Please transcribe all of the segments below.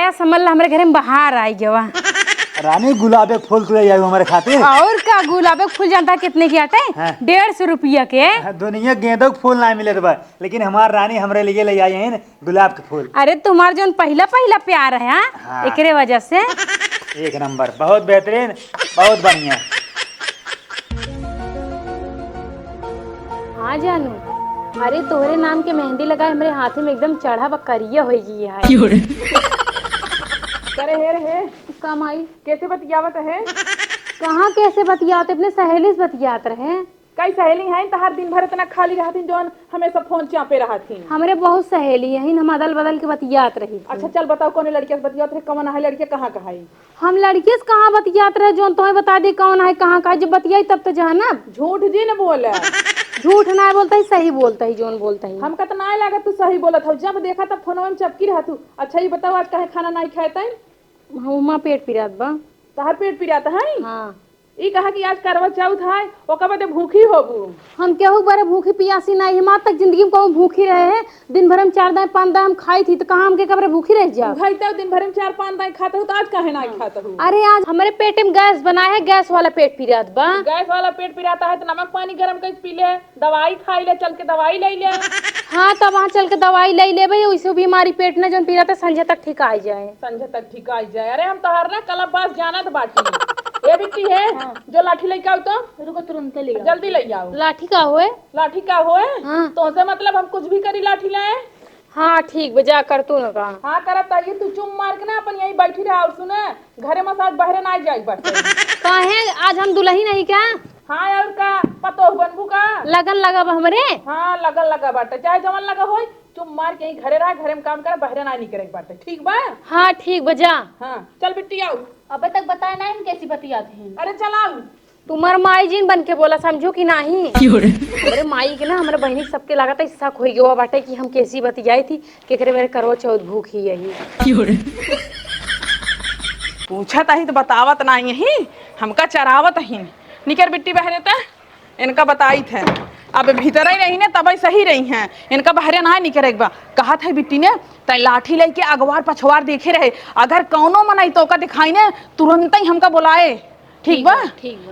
आया समझ ला हमारे घर में बाहर आई गया। रानी गुलाब के फूल तुले आई हमारे खातिर। और का गुलाब के फूल जानता कितने के आते हैं? 150 रुपया के। दुनिया गेंदों के फूल ना मिले बा, लेकिन हमार रानी हमरे लिए ले आई है गुलाब के फूल। अरे तुम्हार जो पहला पहला प्यार है हाँ? एकरे वजह से एक नंबर, बहुत बेहतरीन, बहुत बढ़िया। हाँ जानू, अरे तोहरे नाम के मेहंदी लगाए हमारे हाथ में एकदम चढ़ा बकरिया हो गई है। करे हे कम आई कैसे बतियावत है? कहाँ कैसे बतियाते? अपने सहेली से बतियात रहे। कई सहेली हैं तो हर दिन भर इतना खाली रहती जौन हमेशा फोन चापे रहती। हमारे बहुत सहेली है, हम अदल बदल के बतियात रही। अच्छा चल बताओ कौन लड़किया से बतियात रहे? कौन है लड़किया? कहाँ कहाँ है? हम लड़के से कहाँ बतियात रहे? जौन तुम्हें बता दी कौन है कहाँ कहाँ। जब बतियाई तब तो जानब। झूठ जी न बोले। झूठ ना बोलता ही, सही बोलता ही, जोन बोलता ही। हमका तो ना लगा तू सही बोलत हो। जब देखा तब फोन में चपकी रहा तू। अच्छा ये बताओ आज काहे खाना नहीं खाए तैं? हुमा पेट पिरात बा। तहर पेट पिराता है? हाँ। ई कहा कि आज करवा चौथ है, ओकर बाद भूखी होबू। हम केहू बारे भूखी पियासी नहीं, हम आज तक जिंदगी में कहूँ भूखी रहे हैं। दिन भर हम 4 दाएं 5 दाएं हम खाई थी, तो कहाँ हमके कब्र भूखी रह जा? खाईता दिन भर में 4-5 दाएं खाता हूँ, तो आज काहे नहीं खाता हूँ? अरे आज हमारे पेट में गैस बना है, गैस वाला पेट पिरात बा। गैस वाला पेट पिराता है तो नमक पानी गरम कर पी ले, दवाई खाई ले, चल के दवाई ले ले। हाँ तब वहाँ चल के दवाई ले ले भाई, वैसे बीमारी पेट ने जो पिराता संजय तक ठीक आ जाए। संजय तक ठीक आ जाए। अरे हम तोहर ना कल पास जाना तो बाटी ये बिट्टी है जो लाठी लेके आओ तो रुको तुरंत ले जल्दी ले आओ। लाठी का होए? लाठी का होए? हाँ। तो से मतलब हम कुछ भी करी लाठी लाए? हाँ ठीक बजा कर तू ना कहा। हाँ करत आइए, तू चुम मार के ना अपन यहीं बैठी रहा और सुने घरे मसाज बहरे ना जाए बस। काहे आज हम दुल्ही नहीं क्या? हाँ और का पतो बनबू का लगन लगा हमरे। हाँ लगन लगा बाटे, चाहे जवन लगा हो, चुम मार के यहीं घरे रहा, घरे में काम करे, बहरे ना निकले बाटे। ठीक बा? हाँ ठीक बजा। हाँ चल बिट्टी आओ। अबे तक बताए ना हम कैसी बतियाते हैं। अरे चल आओ। तुम्हार माई जीन बन के बोला समझो कि नहीं? हमारे माई के ना हमारे बहनी सबके लगा था शक हो गया बाटे कि हम कैसी बतियाई थी कि करे मेरे करवा चौथ भूखी यही। पूछत ही तो बतावत ना यही, हमका चरावत ही निकर बिट्टी बहरे थे इनका बताई थे। अब भीतर ही रही ने तब सही रही हैं, इनका बहरे ना निकरे एक बा। कहा था बिट्टी ने तय लाठी लेके अगवार पछवार देखे रहे, अगर कौनो मनाई तो का दिखाई ने तुरंत ही हमका बुलाए। ठीक बा?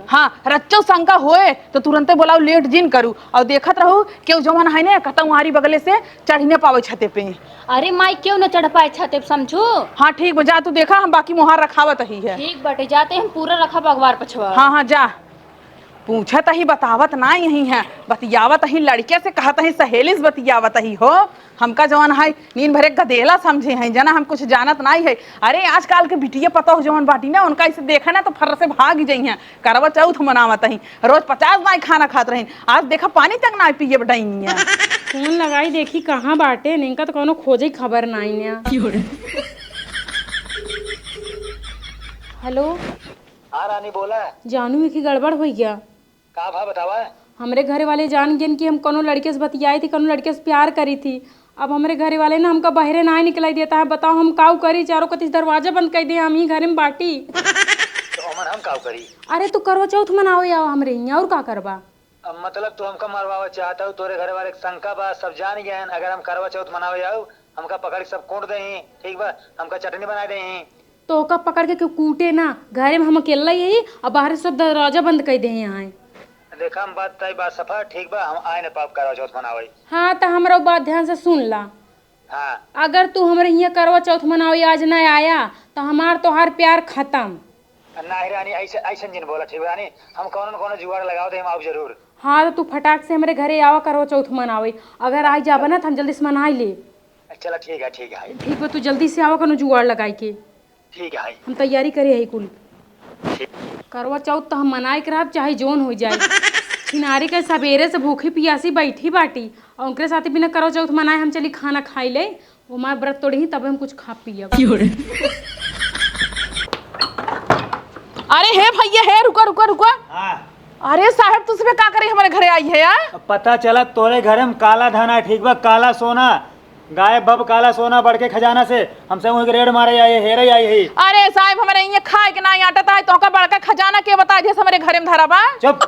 हाँ रच्चो शंका होए तो तुरंत बोलाओ, लेट जिन करू और देखत रहू क्यों जवन है ने कतौ हमारी बगले से चढ़ ने पावे छते पे। अरे माई क्यों न चढ़ पाए छते पे समझो। हाँ ठीक बजा, तू देखा हम बाकी मुहार रखावत ही है। ठीक बटे जाते हम पूरा रखा अगवार पछवार। हाँ हाँ जा। पूछत ही बतावत ना यही है, बतियावत ही लड़के से कहत ही सहेली से बतियावत ही हो। हमका जवान है नींद भरे गदेला समझे हैं जना, हम कुछ जानत नहीं है। अरे आजकल के बिटिया पता हो जवान बाटी ना उनका इसे देखा ना तो फर से भाग जाई हैं। करवा चौथ मनावत ही, रोज 50 नाई खाना खात रही, आज देखा पानी तक ना पिए बटाई। फोन लगाई देखी कहाँ बाटे, इनका तो कोनो खोजे खबर नहीं। हेलो हाँ रानी बोला। जानू की गड़बड़ हो गया। का भा बतावा? हमरे घरे वाले जान गए कि हम कोनो लड़के से बतियाई थी, कोनो लड़के से प्यार करी थी। अब हमारे घरे वाले ना हमका बहरे ना निकलाई देता है। बताओ हम काऊ करी? चारों कती दरवाजा बंद कर दिए, हम ही घरे में बाटी। तो अमन हम काऊ करी? अरे तू करवा चौथ मनाओ या हमरे यहाँ और का करबा? अब मतलब तू हमका मरवावा चाहता हूँ? तोरे घरे वाले शंका बा, सब जान गए हैं। अगर हम करवा चौथ मनावे जाऊ हमका पकड़ के सब कूट दे, ठीक बा? हमका चटनी बना दे तो ओका पकड़ के क्यों कूटे ना? घरे में हम अकेला यही और बाहर सब दरवाजा बंद कर दे यहाँ। देखा हम बात तय बात सफा, ठीक बा? हम आए न पाप करवा चौथ मनावे। हाँ तो हमारा बात ध्यान से सुन ला। हाँ अगर तू हमारे यहाँ करवा चौथ मनाओ आज ना आया तो हमार तोहार प्यार खत्म। नहीं रानी ऐसे ऐसे जिन बोला, ठीक रानी? हम कौन कौन जुगाड़ लगाओ दे, हम आओ जरूर। हाँ तो तू फटाक से हमारे घरे आवा करवा चौथ मनावे। अगर आज जाबा ना तो हम जल्दी से मना ले। चला ठीक है ठीक है। ठीक है तू जल्दी से आवा, कोनो जुगाड़ लगाई के। ठीक है हम तैयारी करे है कुल। करवा चौथ तो हम मनाए करब चाहे जोन हो जाए। छिनारी के सवेरे से भूखी पियासी बैठी बाटी और उनके साथ बिना करवा चौथ मनाए हम चली खाना खाई ले। वो हमारे व्रत तोड़ी ही तब हम कुछ खा पिया। अरे हे भैया हे रुको रुको रुको। हाँ। अरे साहब तुझसे का करे हमारे घरे आई है यार? पता चला तोरे घरे में काला धन है, ठीक बा? काला सोना गाय बब काला सोना बढ़ के खजाना से हमसे वही रेड मारे आई हेरे आई है। अरे साहब हमारे ये खाए के ना आटा है तो का बड़का खजाना के बता दिया हमारे घरे में धरा बा। चुप,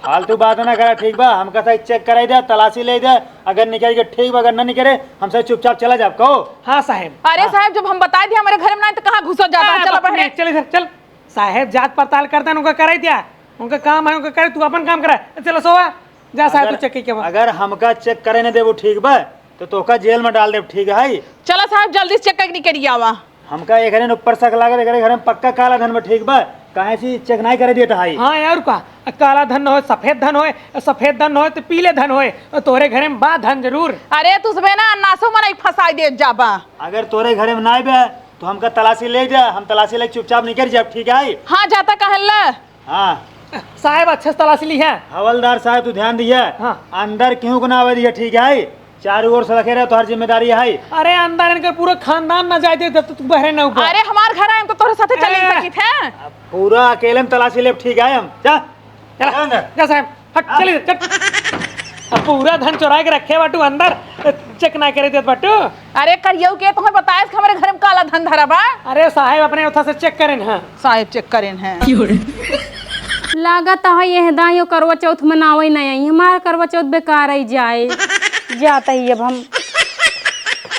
फालतू बात ना करा, ठीक बा? हमका सही चेक कराई दे, तलाशी ले दे, अगर निकल ठीक बा, अगर ना निकले हमसे चुपचाप चला जाओ कहो। हाँ साहब। अरे साहब जब हम बता दिए हमारे घर में ना तो रे चल इधर चल। साहेब जांच पड़ताल करता है, उनका करे दिया, उनका काम है, उनका करे, तू अपन काम करा। चलो सोवा जा साहब, तू चेक के अगर हमका चेक करे न देबो ठीक बा तो तोका जेल में डाल दे, ठीक है? चला साहब जल्दी से चेक नहीं करिए आवा। हमका एक घरे ऊपर शक लागे, एक घरे में पक्का काला धन में, ठीक बा? काहे से चेक नहीं करे दिया है? हाँ यार का काला धन हो, सफेद धन हो, सफेद धन हो तो पीले धन हो, तोहरे घरे में बा धन जरूर। अरे तू सबे ना नासो में नहीं फंसाई दे जाबा। अगर तोरे घरे में ना बे तो हमका तलाशी ले जा, हम तलाशी ले चुपचाप नहीं कर जाब, ठीक है? हाँ जाता कहला। हाँ साहेब अच्छे से तलाशी ली है। हवलदार साहब तू ध्यान दिया, हाँ। अंदर क्यों को ना आवे दिया, ठीक है? चारों ओर से रखे रहे तो हर जिम्मेदारी है। अरे अंदर इनका पूरा खानदान न जाए दे तो तू बहरे न ऊपर। अरे हमार घर आए तो तोरे साथे चले सकी थे। अब पूरा अकेले में तलाशी ले, ठीक है? हम जा चल अंदर। जा साहब, हट चल इधर, चल। अब पूरा धन चुरा के रखे बाटू अंदर, चेक ना करे देत बाटू। अरे करियो के तुम्हें बताया कि हमारे घर में काला धन धरा बा। अरे साहेब अपने उठा से चेक करें। हाँ साहेब चेक करें हैं। लागत है ये दाइयो करवा चौथ मनावे नहीं, हमारा करवा चौथ बेकार ही जाए जाता ही। अब हम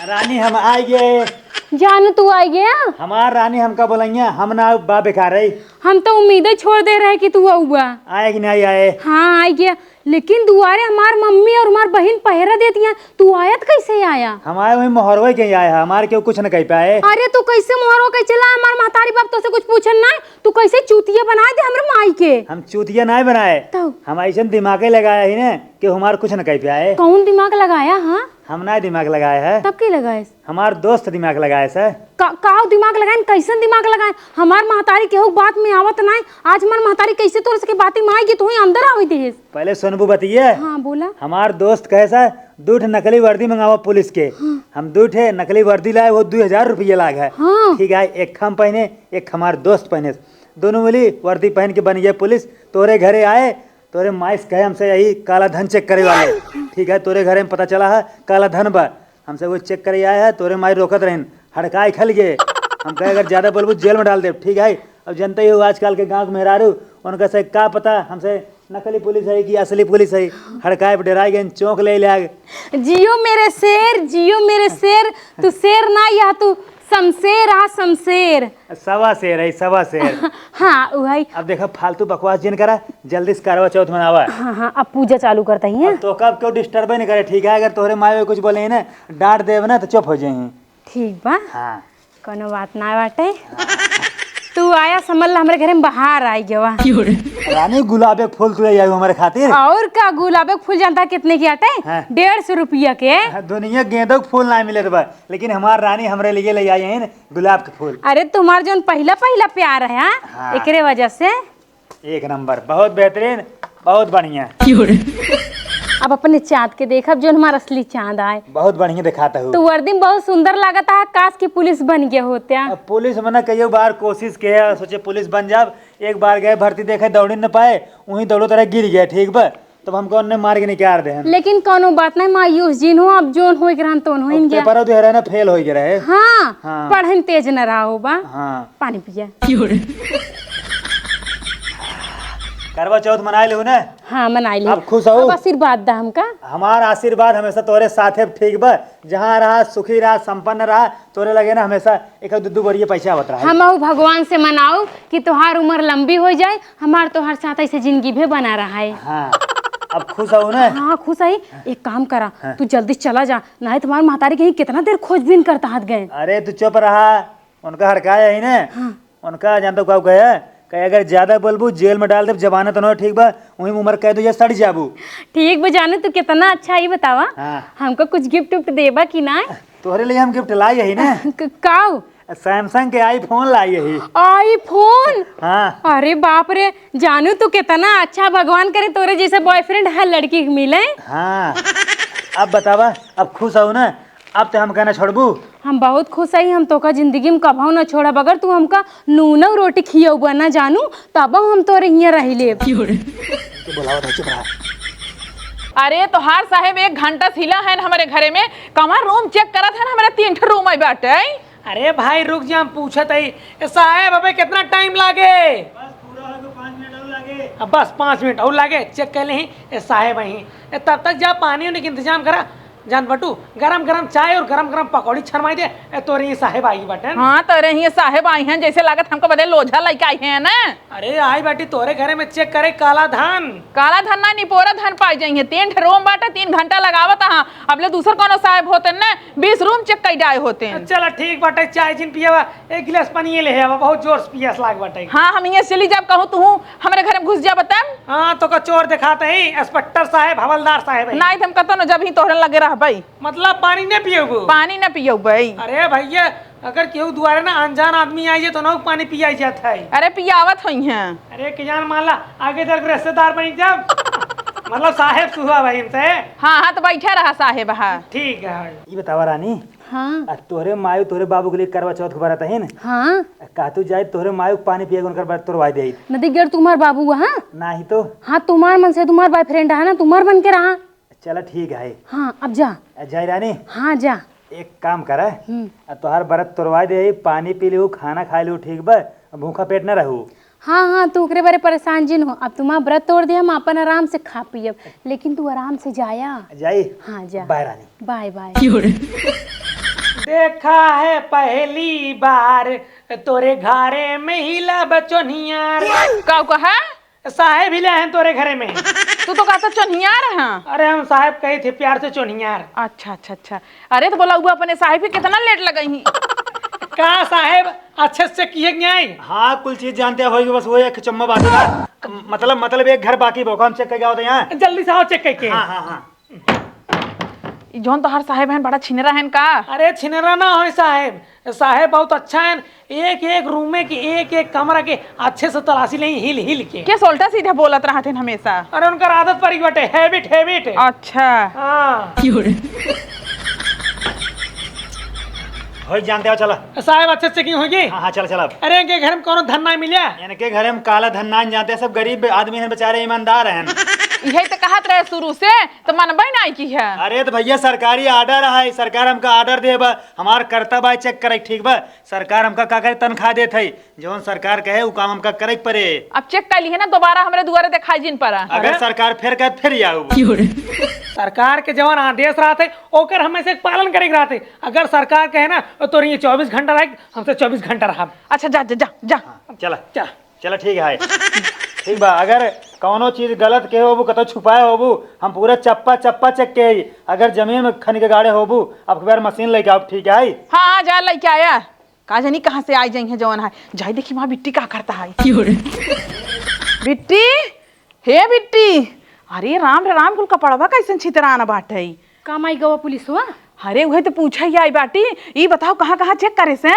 रानी हम आए गए। जानू तू आ गया? हमार रानी हमका बोलेंगे, हम ना बा बेकार है। हम तो उम्मीदें छोड़ दे रहे कि तू आऊगा। आए कि नहीं आए? हाँ आ गया, लेकिन दुआरे हमार मम्मी और हमार बहन पहरा देती हैं, तू आयत कैसे आया? हमारे वही मोहरवे के आए हैं, हमारे क्यों कुछ न कह पाए। अरे तू कैसे मोहरो के चला? हमार महतारी बाप तो से कुछ पूछन ना, तू कैसे चूतिया बनाए दे हमरे माई के? हम चूतिया नहीं बनाए, तो हम ऐसे दिमागे लगाया ही ने कि हमारे कुछ न कह पाए। कौन दिमाग लगाया? हाँ हम ना दिमाग लगाए है, तब के लगाए? हमार दोस्त दिमाग लगाए सर। काहो दिमाग लगाए? कैसन दिमाग लगाए? हमार महतारी केहू बात में आवत नहीं। आज हमार महतारी कैसे तोर सके बाती में आएगी, तू ही अंदर आवे देस। पहले सुनबू बतिए। हाँ बोला। हमार दोस्त कहे सर 2 नकली वर्दी मंगावा पुलिस के। हम 2 नकली वर्दी लाए, वो 2000 रुपये लाग है। हाँ। ठीक है, एक हम पहने, एक हमार दोस्त पहने, दोनों मिली वर्दी पहन के बन गए पुलिस। तोरे घरे आए, तोरे माइस कहे हमसे यही काला धन चेक करे वाले, ठीक है? तोरे घरे में पता चला है काला धन बा, हमसे वो चेक करे आए है। तोरे माई रोकत रहन, हड़काई खल गए। हम कहे अगर ज्यादा बोलबू जेल में डाल दे, ठीक है? अब जनता ही हो आजकल के गांव के मेहरारू, उनका से का पता हमसे नकली पुलिस है कि असली पुलिस है। हड़काए पे डराई गए, चौंक ले आग। जियो मेरे शेर, जियो मेरे शेर। तू शेर ना, या तू शमशेर आ शमशेर। सवा शेर है, सवा शेर। हाँ वही। अब देखा फालतू बकवास जिन करा, जल्दी से करवा चौथ मनावा। हाँ हाँ अब पूजा चालू करता ही है। तो कब क्यों डिस्टर्ब नहीं करे, ठीक है? अगर तोहरे माए कुछ बोले ना, डांट देव ना तो चुप हो जाए। ठीक बा, हाँ कोनो बात ना बाटे। तू आया समझ ला, हमारे घर में बाहर आई गवा। रानी गुलाब के फूल तू आई हमारे खातिर। और का गुलाब के फूल जानता कितने की आटे? हाँ। 150 रुपया के। दुनिया गेंदों के फूल ना मिले बा, लेकिन हमार रानी हमरे लिए ले आई है गुलाब के फूल। अरे तुम्हार जो पहला पहला प्यार है, हाँ? हाँ। एकरे वजह से। एक नंबर, बहुत बेहतरीन, बहुत बढ़िया। अब अपने चाँद के देखब, जो हमारा असली चाँद आए। बहुत बढ़िया दिखाता हूँ। तो वर्दी में बहुत सुंदर लगता है, काश की पुलिस बन गया होते। अब पुलिस मैंने कई बार कोशिश किया, सोचे पुलिस बन जाब। एक बार गए भर्ती देखे, दौड़ न पाए, वहीं दौड़ो तरह गिर गया, ठीक बा? तब हमको उन्हें मार के निकाल दे। लेकिन कोनो बात नहीं, मायूस जिन हो, अब जोन हो ग्रहण तो हो गया। पेपर तो है ना, फेल हो गया रहे। हाँ, हाँ। पढ़न तेज न रहा हो बा। हाँ, पानी पिया। करवा चौथ मनाए लो ना। हाँ मनाई ले। अब खुश हो? अब आशीर्वाद दा हमका। हमारा आशीर्वाद हमेशा तोरे साथे, ठीक बा? जहाँ रहा सुखी रहा, संपन्न रहा, तोरे लगे ना हमेशा एक दू बढ़िया पैसा आवत रहा। हम भगवान से मनाओ कि तोहार उम्र लंबी हो जाए, हमार तोहार साथ ऐसे जिंदगी भी बना रहा है। हाँ, अब खुश हो ना? हाँ खुश है। एक काम करा, तू जल्दी चला जा, नहीं तुम्हारी महतारी कहीं कितना देर खोजबीन करता हाथ गए। अरे तू चुप रहा, उनका हड़काया ही ना। उनका जानता का कहे कहे अगर ज्यादा बोलबू जेल में डाल दे, जमानत न हो, ठीक बा? वही उम्र कह दो या सड़ जाबू। ठीक बा जानू, तू कितना अच्छा ही बतावा। हाँ। हमको कुछ गिफ्ट उफ्ट देबा कि ना? तोहरे लिए हम गिफ्ट लाई यही ना, काऊ? सैमसंग के आईफोन लाई यही। आईफोन? हाँ। अरे बाप रे जानू, तू कितना अच्छा, भगवान करे तोरे जैसे बॉयफ्रेंड हर लड़की के मिले। हाँ, अब बतावा, अब खुश हो ना? अब तो हम कहना छोड़बू? हम बहुत खुश है, हम तोका जिंदगी में कभाऊ न छोड़ा, अगर तू हमका नून रोटी खियौबा ना जानू, तब हम तोरे हियां रह ले। अरे तोहार साहेब 1 घंटा सिला है न हमारे घरे में, कमार रूम चेक करा था ना, हमारे 3 रूम आई बाटे। अरे भाई रुक जा, हम पूछत है साहेब अबे कितना टाइम लागे? अब बस 5 मिनट और लागे, चेक कर ले साहेब। तब तक जा पानी उन्हें इंतजाम करा, जान बटू गरम गरम चाय और गरम गरम पकौड़ी छरमाई दे तोरे ये साहेब आई बटन। हाँ तो रही है साहेब आई हैं, जैसे लागत हमको बदे लोझा लेके आई हैं ना। अरे आई बाटी तोरे घरे में चेक करे काला धान। काला धन ना निपोरा धन पाई जाइए। 3 रोम बाटे 3 घंटा लगावत हाँ। अबले दूसर कोनो साहेब होते ना 20 रूम चेक कई डाए होते हैं। चल ठीक बाटे चाय जिन पियावा 1 गिलास पानी ले आवा बहुत जोर से पियास लाग बाटे। हाँ हम ये चली जब कहूँ तू हमारे घर में घुस जा बता। हाँ तो का चोर दिखाते ही इंस्पेक्टर साहेब हवलदार साहेब नहीं तुम कहतो ना जब ही तोहरे लगे रह भाई। मतलब पानी नहीं पियोगो? पानी न पियो भाई। अरे भैया अगर केहू दुआरे ना अनजान आदमी आई है तो ना पानी पिया जाता है। अरे पियावत हुई हैं। अरे कि जान मान ला आगे तक रिश्तेदार बनी जब मतलब साहेब सुहा भाई हमसे। हाँ तो बैठे रहा साहेब। हाँ ठीक है। ये बतावा रानी, हाँ तोहरे मायू तोहरे बाबू के लिए करवा चौथ के बारात है ना, हाँ कहतू जाए तोहरे मायू पानी पिएगा उनकर बात तोरवा दे। नदी गिर तुम्हार बाबू हाँ नहीं तो हाँ तुम्हार मन से तुम्हार बॉयफ्रेंड है ना, तुम्हार बन के रहा। चला ठीक है। हाँ अब जा। जाए रानी हाँ जा। एक काम कर तोहार बरत तोरवा दे, पानी पी लियो खाना खा लियो ठीक बा, भूखा पेट न रहू। हाँ हाँ तू ओकरे बारे परेशान जिन हो। अब तुम्हारा व्रत तोड़ दिया, हम अपन आराम से खा पियब, लेकिन तू आराम से जाया। जाई। हाँ जा। बाय रानी। Bye bye. देखा है पहली बार तोरे घरे में हिला बचोनियार। का कहा साहेब हिले हैं तोरे घरे में। तू तो कहता चोनियार है। अरे हम साहेब कहे थे प्यार से चोनियार। अच्छा अच्छा अच्छा। अरे तो बोला हुआ अपने साहेब भी कितना लेट लगई। का साहेब अच्छे से किए न्याय। हाँ कुल चीज जानते हो, बस वो एक चम्मा बात है। मतलब एक घर बाकी भोका हम चेक करके आओ यहाँ। जल्दी से आओ चेक करके। हाँ हाँ हाँ। जोन तो हर साहेब हैं बड़ा छिनेरा है का। अरे छिनेरा ना हो साहेब, साहेब बहुत अच्छा है। एक एक रूम में की एक एक कमरा के अच्छे से तलाशी लें हिल हिल के। क्या सोल्टा सीधा बोलत रहते हमेशा। अरे उनका आदत पड़ी बटे, हैबिट हैबिट। अच्छा हाँ हो जानते हो। चला साहेब अच्छे से क्यों होगी। हाँ हाँ चला चला। अरे इनके घर में कोनो धन ना मिला। इनके घर में काला धन ना जानते, सब गरीब आदमी हैं बेचारे, ईमानदार हैं। यही तो कहत रहे शुरू से तो मनबई नहीं की है। अरे तो भैया सरकारी ऑर्डर है, सरकार हमका ऑर्डर दे बा, हमार कर्तव्य है चेक करे ठीक बा। सरकार हमका का करे तनख्वाह देत है, जौन सरकार कहे वो काम हमका करे पड़े। अब चेक कर ली है ना दोबारा हमारे दुआरे दिखाई जिन पर। अगर सरकार फिर कहे फिर आओ। सरकार के जवान आदेश रहा थे ओकर हमें से पालन करे रहा थे। अगर सरकार कहे ना तो ये 24 घंटा रहे, हमसे 24 घंटा रहा। अच्छा जा जा जा जा। चला चला ठीक है। ठीक बा, अगर कौनो चीज गलत के होबू कतो छुपाए होबू हम पूरा चप्पा चप्पा चेक के आई। अगर जमीन में खन के गाड़े होबू अब बार मशीन लेके आओ ठीक है। हाँ जा लेके आया। का जानी कहाँ से आई जाई है जवान है। जाई देखी वहाँ बिट्टी का करता है। बिट्टी हे बिट्टी। अरे राम राम कुल कपड़वा कैसे छितराना बाटे। काम आई गवा पुलिस हुआ। अरे वही तो पूछा ही आई बाटी। ये बताओ कहाँ कहाँ चेक करे से।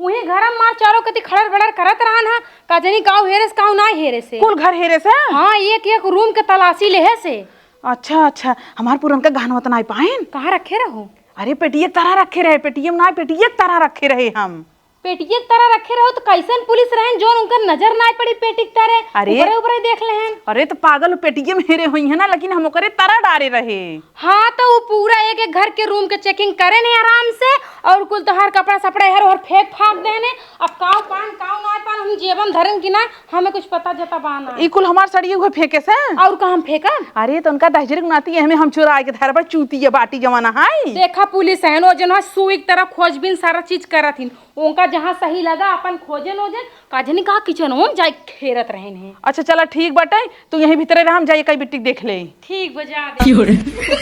वही घर मार चारों कति खड़र खड़र करत रहन है। का जानी काऊ हेरे से काऊ ना हेरे से। कुल घर हेरे से। हाँ एक एक रूम के तलाशी लेहे से। अच्छा अच्छा। हमार पुरन का गहना उतना पाइन कहाँ रखे रहो। अरे पेटिये तरह रखे रहे। पेटियम ना पेटिये तरह रखे रहे हम। पेटिये की तरह रखे रहो तो कैसन पुलिस रहन जोन उनका नजर ना पड़ी पेटी की तरह। अरे ऊपरे ऊपरे देख लेहन। अरे तो पागल पेटिये में हेरे हुई है ना, लेकिन हम ओकरे तरह डारे रहे। हाँ तो वो पूरा एक एक घर के रूम के चेकिंग करे ने आराम से और कुल तो हर कपड़ा सपड़ा हर और फेंक फाक देने। अब काऊ पान काऊ ना पान हम जेबन धरन की ना हमें कुछ पता जता बाना। ई कुल हमार सड़िए हुए फेंके से। और का हम फेंका। अरे तो उनका दहजरी गुनाती है हमें हम चुरा के धर पर चूती है बाटी जमाना है। देखा पुलिस है नो जन सुई की तरह खोजबीन सारा चीज करथिन। उनका जहाँ सही लगा अपन खोजन ओजन काजनी कहा किचन ओन जाए खेरत रहन है। अच्छा चला ठीक बाटे तू यहीं भीतरे रह, हम जाइए कई बिट्टी देख ले। ठीक बजा दे।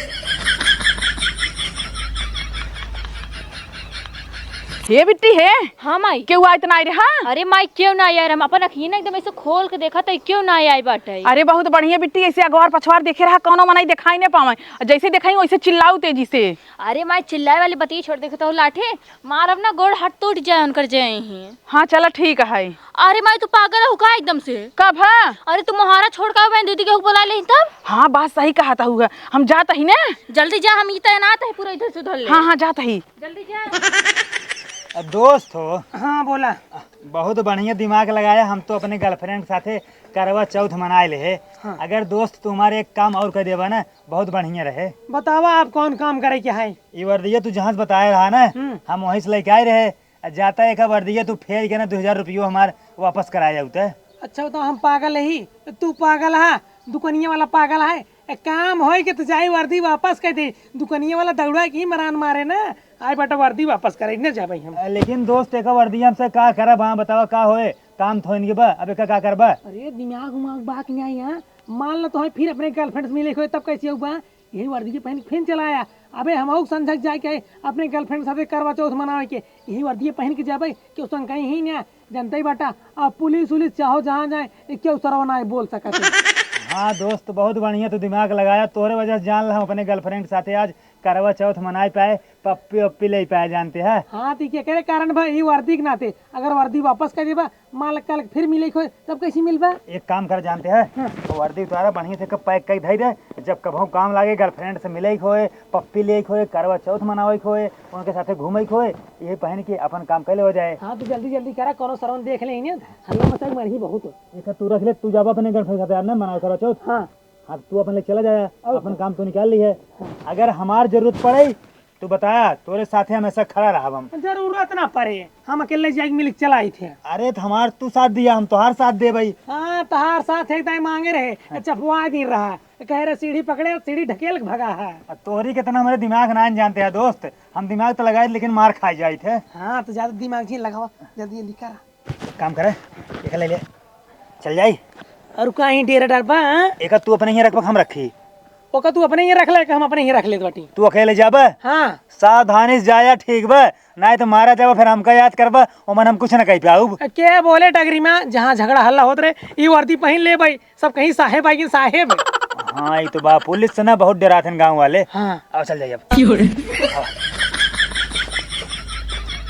हे बिट्टी है। हाँ माई। क्यों आयत ना रहा। अरे माई क्यों ना यार, हम अपन अखिए ना एकदम ऐसे खोल के देखा तो क्यों ना आई बाटे। अरे बहुत बढ़िया बिट्टी, ऐसे अगवार पछवार देखे रहा कौनो मनाई दिखाई नहीं पावे, जैसे दिखाई वैसे चिल्लाऊ तेजी से। अरे माई चिल्लाए वाली बती छोड़ देखे तो लाठे मारब ना गोड़ हाथ टूट जाए उनकर जाए ही। हाँ चला ठीक है। अरे माई तू पागल हो का एकदम से। कब है। अरे तू मोहारा छोड़ कर बहन दीदी के बुला ले तब। हाँ बात सही कहा था हुआ, हम जाता ही ना। जल्दी जा, हम तैनात है पूरा इधर से उधर ले। हाँ हाँ जाता ही। जल्दी जा। दोस्त हो। हाँ बोला। बहुत बढ़िया दिमाग लगाया, हम तो अपने गर्लफ्रेंड के साथे करवा चौथ मनाए ले। हाँ। अगर दोस्त तुम्हारे एक काम और कर देवा ना बहुत बढ़िया रहे। बतावा आप कौन काम करे क्या है। ये वर्दिया तू जहाँ से बताया रहा ना हम वहीं से लेके आए रहे। जाता है वर्दिया तू फेर के ना 2000 रुपये हमार वापस कराया जाता है। अच्छा बताओ हम पागल है ही, तू पागल है, दुकानिया वाला पागल है। काम होई के तो जाई वर्दी वापस कर दे, दुकनिया वाला दौड़ा की मरान मारे ना, आए बेटा वर्दी वापस करे न जा भाई हम। लेकिन दोस्त एक वर्दी हमसे का करब, हाँ बतावा का होए, काम थोइन के बा, अबे का करबा? अरे दिमाग उमाग बात नहीं आई यहाँ, मान लो तो फिर अपने गर्लफ्रेंड से मिले हुए तब कैसे हुआ, यही वर्दी के पहन के फिर चलाया। अबे हम संझक जाए के अपने गर्लफ्रेंड साथे करवा चौथ मनावे के यही वर्दी पहन के जाबे क्यों संग कहीं ही ना जनता ही बाटा। अब पुलिस उलिस चाहो जहाँ जाए क्यों सरवा ना बोल सकते। हाँ दोस्त बहुत बढ़िया तू दिमाग लगाया, तोरे वजह से जान ला हम अपने गर्लफ्रेंड के साथे आज करवा चौथ मनाए पाए, पप्पी वप्पी ले पाए, जानते हैं। हाँ तो क्या करे कारण भाई ये वर्दी के नाते अगर वर्दी वापस कर देबा माल कल फिर मिले खोए तब कैसे मिलबा। एक काम कर जानते हैं, तो वर्दी उतारा बढ़िया से कब पैक कर धई दे, जब कभी काम लागे गर्लफ्रेंड से मिले खोए, पप्पी ले खोए, करवा चौथ मनावे खोए, उनके साथे घूमे खोए, यही पहन के अपन काम कैले हो जाए। हाँ तो जल्दी जल्दी करा कोनो सरवन देख ले हल्ला मचाई मरही बहुत। एक तू रख ले, तू जाबा अपने गर्लफ्रेंड साथे यार ना मनाओ करवा चौथ। हाँ हाँ तू अपन ले चला जाया, अपन काम तो निकाल ली है, अगर हमार जरूरत पड़े तू बताया, तोरे साथे हमेशा खड़ा रहा हम। जरूरत ना पड़े हम अकेले जाके मिल चलाई थे। अरे तो हमार तू साथ दिया, हम तोहार साथ दे भाई। हाँ तहार साथ एक दाई मांगे रहे चपवा दी रहा, कह रहे सीढ़ी पकड़े और सीढ़ी ढकेल के भगा है। तोहरी कितना हमारे दिमाग ना जानते हैं दोस्त, हम दिमाग तो लगाए लेकिन मार खाई जाए थे। हाँ तो ज्यादा दिमाग झील लगावा, जल्दी जल्दी करा। काम करे एक ले ले चल जाई, और कहीं डेरा डरबा एक तू अपने ही रख, हम रखी ओका तू अपने ही रख ले हम अपने ही रख ले बाटी। तू अकेले जाबा, हाँ सावधानी से जाया ठीक बा, नहीं तो मारा जाबा फिर हमका याद करबा और मन हम कुछ न कह पाऊ। के बोले डगरी में जहाँ झगड़ा हल्ला होत रहे ये वर्दी पहन ले भाई, सब कहीं साहेब आई कि साहेब। हाँ ये तो बा पुलिस से ना बहुत डराते गाँव वाले। हाँ अब चल जाइए अब।